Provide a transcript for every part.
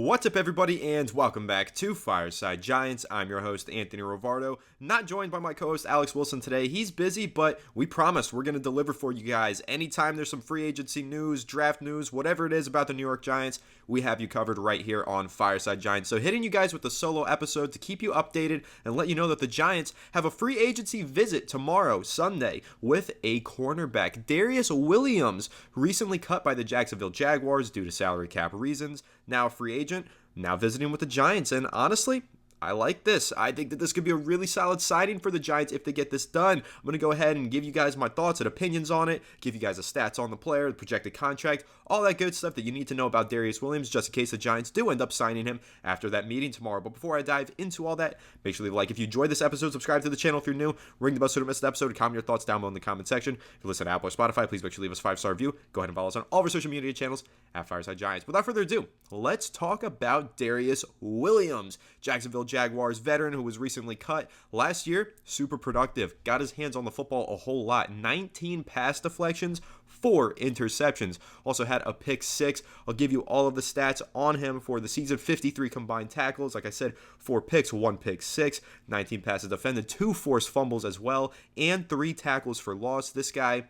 What's up, everybody, and welcome back to Fireside Giants. I'm your host, Anthony Rovardo, not joined by my co-host, Alex Wilson, today. He's busy, but we promise we're going to deliver for you guys. Anytime there's some free agency news, draft news, whatever it is about the New York Giants, we have you covered right here on Fireside Giants. So hitting you guys with a solo episode to keep you updated and let you know that the Giants have a free agency visit tomorrow, Sunday, with a cornerback. Darius Williams, recently cut by the Jacksonville Jaguars due to salary cap reasons, now a free agent, now visiting with the Giants, and honestly, I like this. I think that this could be a really solid signing for the Giants if they get this done. I'm going to go ahead and give you guys my thoughts and opinions on it, give you guys the stats on the player, the projected contract, all that good stuff that you need to know about Darius Williams just in case the Giants do end up signing him after that meeting tomorrow. But before I dive into all that, make sure to leave a like if you enjoyed this episode, subscribe to the channel if you're new, ring the bell so you don't miss an episode, comment your thoughts down below in the comment section. If you listen to Apple or Spotify, please make sure to leave us a 5-star review. Go ahead and follow us on all of our social media channels at Fireside Giants. Without further ado, let's talk about Darius Williams, Jacksonville Jaguars veteran who was recently cut. Last year, super productive, got his hands on the football a whole lot, 19 pass deflections, 4 interceptions, also had a pick 6. I'll give you all of the stats on him for the season. 53 combined tackles, like I said, 4 picks, 1 pick 6, 19 passes defended, 2 forced fumbles as well, and 3 tackles for loss. This guy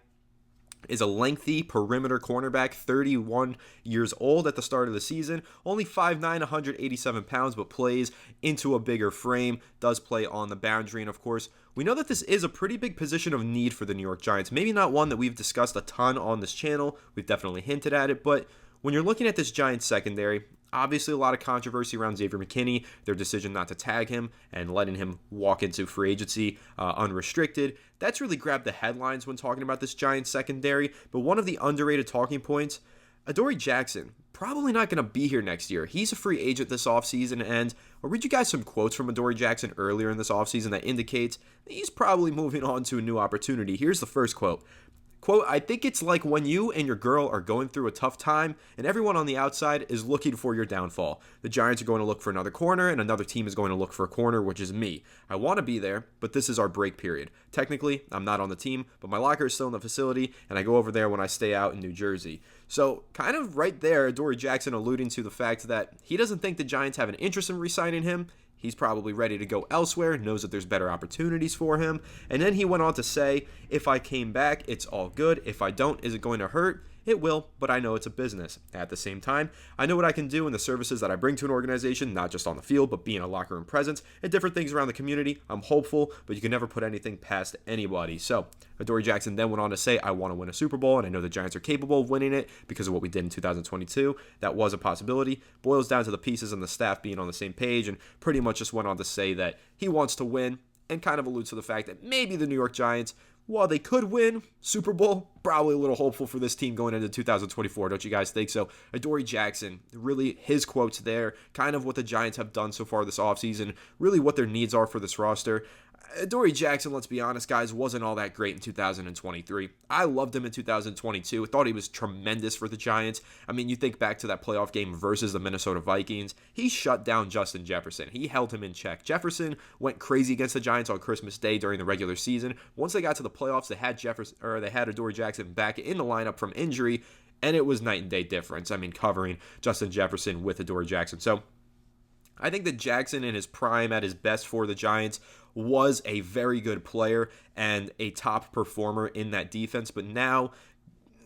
is a lengthy perimeter cornerback, 31 years old at the start of the season, only 5'9", 187 pounds, but plays into a bigger frame, does play on the boundary, and of course, we know that this is a pretty big position of need for the New York Giants. Maybe not one that we've discussed a ton on this channel, we've definitely hinted at it, but when you're looking at this Giants secondary, obviously a lot of controversy around Xavier McKinney, their decision not to tag him and letting him walk into free agency unrestricted. That's really grabbed the headlines when talking about this Giants secondary, but one of the underrated talking points, Adoree Jackson, probably not going to be here next year. He's a free agent this offseason, and I'll read you guys some quotes from Adoree Jackson earlier in this offseason that indicates that he's probably moving on to a new opportunity. Here's the first quote. Quote, I think it's like when you and your girl are going through a tough time and everyone on the outside is looking for your downfall. The Giants are going to look for another corner and another team is going to look for a corner, which is me. I want to be there, but this is our break period. Technically, I'm not on the team, but my locker is still in the facility and I go over there when I stay out in New Jersey. So kind of right there, Adoree Jackson alluding to the fact that he doesn't think the Giants have an interest in re-signing him. He's probably ready to go elsewhere, knows that there's better opportunities for him. And then he went on to say, if I came back, it's all good. If I don't, is it going to hurt? It will, but I know it's a business. At the same time, I know what I can do and the services that I bring to an organization, not just on the field, but being a locker room presence and different things around the community. I'm hopeful, but you can never put anything past anybody. So Adoree Jackson then went on to say, I want to win a Super Bowl, and I know the Giants are capable of winning it because of what we did in 2022. That was a possibility. Boils down to the pieces and the staff being on the same page, and pretty much just went on to say that he wants to win and kind of alludes to the fact that maybe the New York Giants, while they could win Super Bowl, probably a little hopeful for this team going into 2024. Don't you guys think so? Adoree Jackson, really his quotes there, kind of what the Giants have done so far this offseason, really what their needs are for this roster. Adoree Jackson, let's be honest, guys, wasn't all that great in 2023. I loved him in 2022. I thought he was tremendous for the Giants. I mean, you think back to that playoff game versus the Minnesota Vikings. He shut down Justin Jefferson. He held him in check. Jefferson went crazy against the Giants on Christmas Day during the regular season. Once they got to the playoffs, they had Adoree Jackson back in the lineup from injury, and it was night and day difference. I mean, covering Justin Jefferson with Adoree Jackson. So I think that Jackson in his prime at his best for the Giants was a very good player and a top performer in that defense. But now,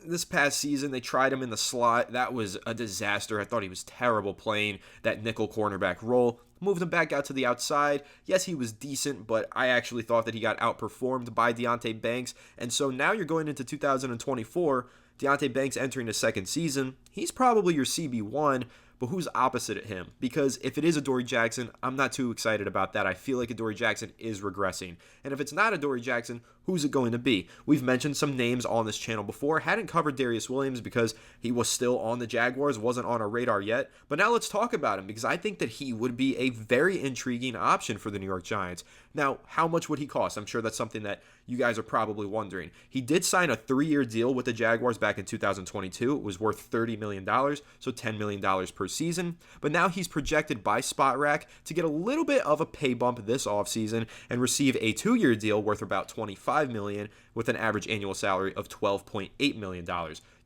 this past season, they tried him in the slot. That was a disaster. I thought he was terrible playing that nickel cornerback role. Moved him back out to the outside. Yes, he was decent, but I actually thought that he got outperformed by Deonte Banks. And so now you're going into 2024, Deonte Banks entering his second season. He's probably your CB1, but who's opposite of him? Because if it is Adoree Jackson, I'm not too excited about that. I feel like Adoree Jackson is regressing. And if it's not Adoree Jackson, who's it going to be? We've mentioned some names on this channel before. Hadn't covered Darius Williams because he was still on the Jaguars, wasn't on our radar yet. But now let's talk about him because I think that he would be a very intriguing option for the New York Giants. Now, how much would he cost? I'm sure that's something that you guys are probably wondering. He did sign a 3-year deal with the Jaguars back in 2022. It was worth $30 million, so $10 million per season. But now he's projected by SpotRack to get a little bit of a pay bump this offseason and receive a 2-year deal worth about $25 million with an average annual salary of $12.8 million.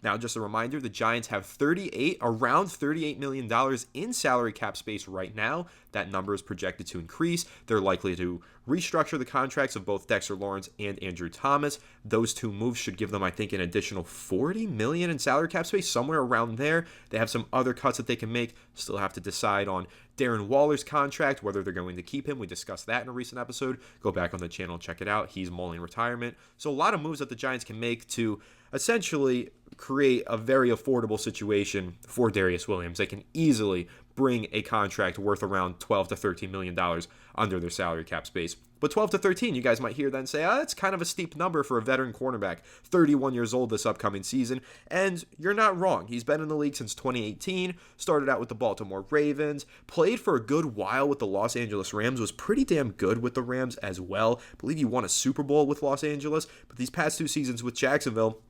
Now, just a reminder, the Giants have around $38 million in salary cap space right now. That number is projected to increase. They're likely to restructure the contracts of both Dexter Lawrence and Andrew Thomas. Those two moves should give them, I think, an additional $40 million in salary cap space, somewhere around there. They have some other cuts that they can make. Still have to decide on Darren Waller's contract, whether they're going to keep him. We discussed that in a recent episode. Go back on the channel and check it out. He's mulling retirement. So a lot of moves that the Giants can make to essentially create a very affordable situation for Darius Williams. They can easily bring a contract worth around $12 to $13 million under their salary cap space. But 12 to 13, you guys might hear then say, that's kind of a steep number for a veteran cornerback, 31 years old this upcoming season. And you're not wrong. He's been in the league since 2018, started out with the Baltimore Ravens, played for a good while with the Los Angeles Rams, was pretty damn good with the Rams as well. I believe he won a Super Bowl with Los Angeles, but these past 2 seasons with Jacksonville,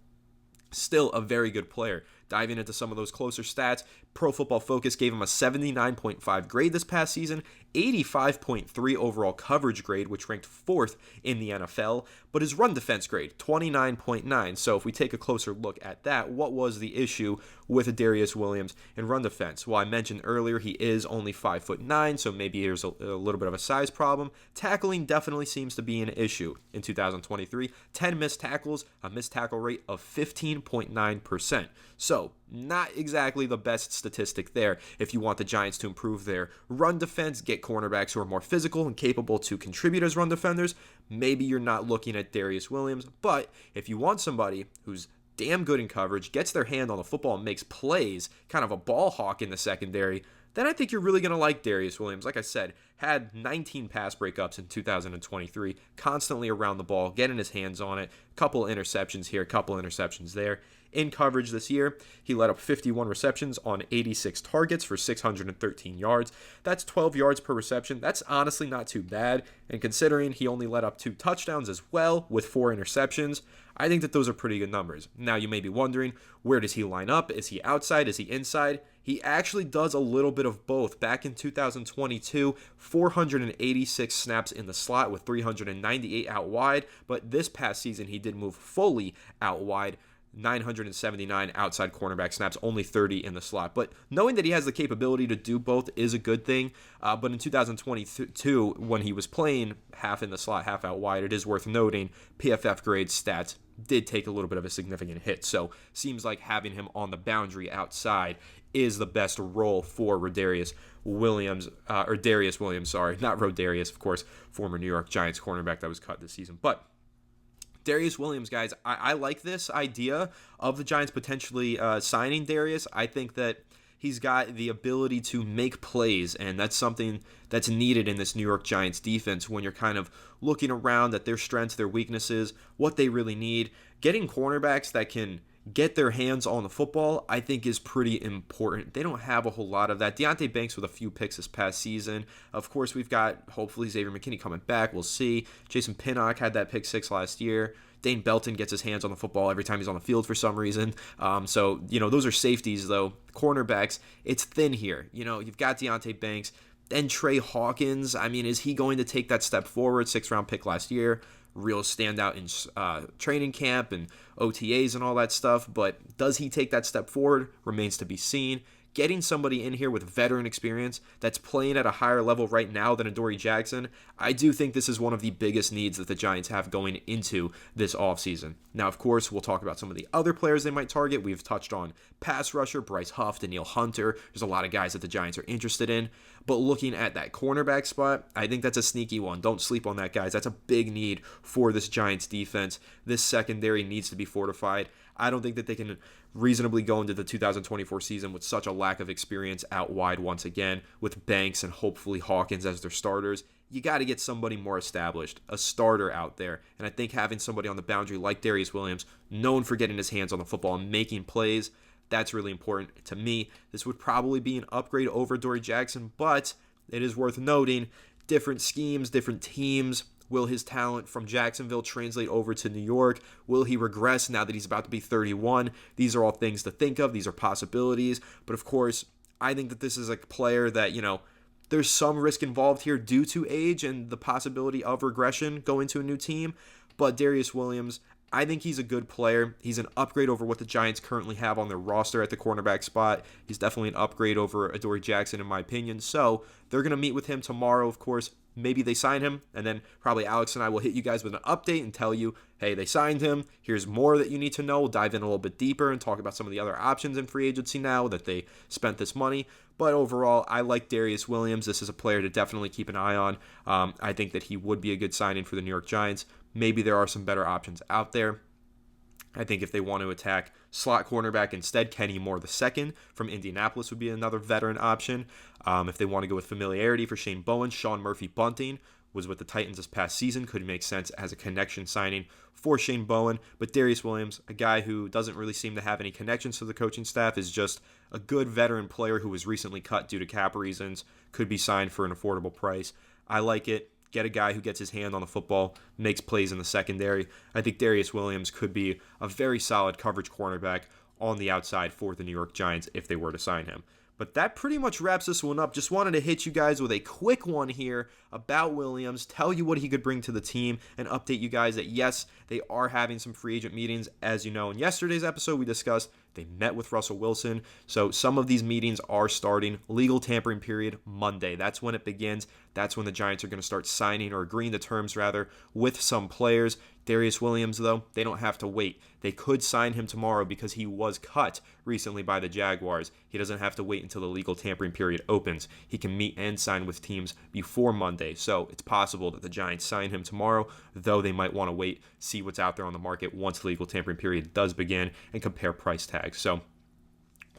still a very good player. Diving into some of those closer stats, Pro Football Focus gave him a 79.5 grade this past season, 85.3 overall coverage grade, which ranked 4th in the NFL, but his run defense grade, 29.9. So if we take a closer look at that, what was the issue with Darius Williams in run defense? Well, I mentioned earlier he is only 5'9", so maybe there's a little bit of a size problem. Tackling definitely seems to be an issue in 2023. 10 missed tackles, a missed tackle rate of 15.9%. So, not exactly the best statistic there. If you want the Giants to improve their run defense, get cornerbacks who are more physical and capable to contribute as run defenders, maybe you're not looking at Darius Williams. But if you want somebody who's damn good in coverage, gets their hand on the football and makes plays, kind of a ball hawk in the secondary, then I think you're really going to like Darius Williams. Like I said, had 19 pass breakups in 2023, constantly around the ball, getting his hands on it, couple interceptions here, couple interceptions there. In coverage this year, he led up 51 receptions on 86 targets for 613 yards. That's 12 yards per reception. That's honestly not too bad. And considering he only led up 2 touchdowns as well with 4 interceptions, I think that those are pretty good numbers. Now, you may be wondering, where does he line up? Is he outside? Is he inside? He actually does a little bit of both. Back in 2022, 486 snaps in the slot with 398 out wide. But this past season, he did move fully out wide. 979 outside cornerback snaps, only 30 in the slot. But knowing that he has the capability to do both is a good thing. But in 2022, when he was playing half in the slot, half out wide, it is worth noting PFF grade stats did take a little bit of a significant hit. So seems like having him on the boundary outside is the best role for Darius Williams, not Rodarius, of course, former New York Giants cornerback that was cut this season. But Darius Williams, guys, I like this idea of the Giants potentially signing Darius. I think that he's got the ability to make plays, and that's something that's needed in this New York Giants defense when you're kind of looking around at their strengths, their weaknesses, what they really need. Getting cornerbacks that can get their hands on the football, I think, is pretty important. They don't have a whole lot of that. Deonte Banks with a few picks this past season. Of course, we've got, hopefully, Xavier McKinney coming back. We'll see. Jason Pinnock had that pick 6 last year. Dane Belton gets his hands on the football every time he's on the field for some reason. So, those are safeties, though. Cornerbacks, it's thin here. You've got Deonte Banks. Then Trey Hawkins. I mean, is he going to take that step forward? 6th-round pick last year. Real standout in training camp and OTAs and all that stuff. But does he take that step forward? Remains to be seen. Getting somebody in here with veteran experience that's playing at a higher level right now than Adoree Jackson, I do think this is one of the biggest needs that the Giants have going into this offseason. Now, of course, we'll talk about some of the other players they might target. We've touched on pass rusher, Bryce Huff, Danielle Hunter. There's a lot of guys that the Giants are interested in. But looking at that cornerback spot, I think that's a sneaky one. Don't sleep on that, guys. That's a big need for this Giants defense. This secondary needs to be fortified. I don't think that they can reasonably go into the 2024 season with such a lack of experience out wide once again, with Banks and hopefully Hawkins as their starters. You got to get somebody more established, a starter out there. And I think having somebody on the boundary like Darius Williams, known for getting his hands on the football and making plays, that's really important to me. This would probably be an upgrade over Adoree Jackson, but it is worth noting, different schemes, different teams. Will his talent from Jacksonville translate over to New York? Will he regress now that he's about to be 31? These are all things to think of. These are possibilities. But of course, I think that this is a player that, there's some risk involved here due to age and the possibility of regression going to a new team. But Darius Williams, I think he's a good player. He's an upgrade over what the Giants currently have on their roster at the cornerback spot. He's definitely an upgrade over Adoree Jackson, in my opinion. So they're going to meet with him tomorrow, of course. Maybe they sign him, and then probably Alex and I will hit you guys with an update and tell you, hey, they signed him. Here's more that you need to know. We'll dive in a little bit deeper and talk about some of the other options in free agency now that they spent this money. But overall, I like Darius Williams. This is a player to definitely keep an eye on. I think that he would be a good signing for the New York Giants. Maybe there are some better options out there. I think if they want to attack slot cornerback instead, Kenny Moore II from Indianapolis would be another veteran option. If they want to go with familiarity for Shane Bowen, Sean Murphy-Bunting was with the Titans this past season. Could make sense as a connection signing for Shane Bowen. But Darius Williams, a guy who doesn't really seem to have any connections to the coaching staff, is just a good veteran player who was recently cut due to cap reasons, could be signed for an affordable price. I like it. Get a guy who gets his hand on the football, makes plays in the secondary. I think Darius Williams could be a very solid coverage cornerback on the outside for the New York Giants if they were to sign him. But that pretty much wraps this one up. Just wanted to hit you guys with a quick one here about Williams, tell you what he could bring to the team, and update you guys that, yes, they are having some free agent meetings. As you know, in yesterday's episode, we discussed they met with Russell Wilson. So some of these meetings are starting. Legal tampering period Monday. That's when it begins. That's when the Giants are going to start signing, or agreeing to terms rather, with some players. Darius Williams, though, they don't have to wait. They could sign him tomorrow because he was cut recently by the Jaguars. He doesn't have to wait until the legal tampering period opens. He can meet and sign with teams before Monday. So it's possible that the Giants sign him tomorrow, though they might want to wait, see what's out there on the market once the legal tampering period does begin, and compare price tags. So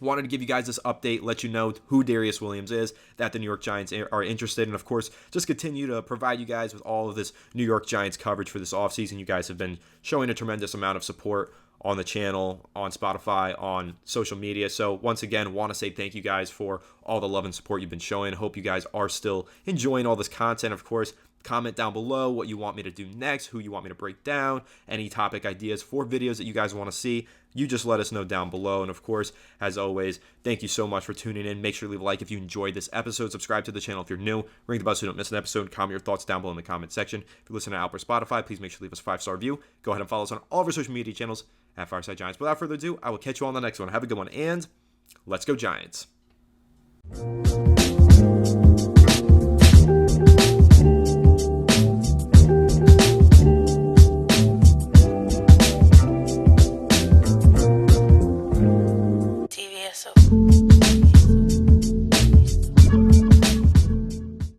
wanted to give you guys this update, let you know who Darius Williams is, that the New York Giants are interested, and of course, just continue to provide you guys with all of this New York Giants coverage for this offseason. You guys have been showing a tremendous amount of support on the channel, on Spotify, on social media. So once again, want to say thank you guys for all the love and support you've been showing. Hope you guys are still enjoying all this content. Of course, comment down below what you want me to do next, who you want me to break down, any topic ideas for videos that you guys want to see. You just let us know down below. And of course, as always, thank you so much for tuning in. Make sure to leave a like if you enjoyed this episode. Subscribe to the channel if you're new. Ring the bell so you don't miss an episode. Comment your thoughts down below in the comment section. If you listen to Apple or Spotify, please make sure to leave us a 5-star review. Go ahead and follow us on all of our social media channels at Fireside Giants. Without further ado, I will catch you on the next one. Have a good one, and let's go Giants.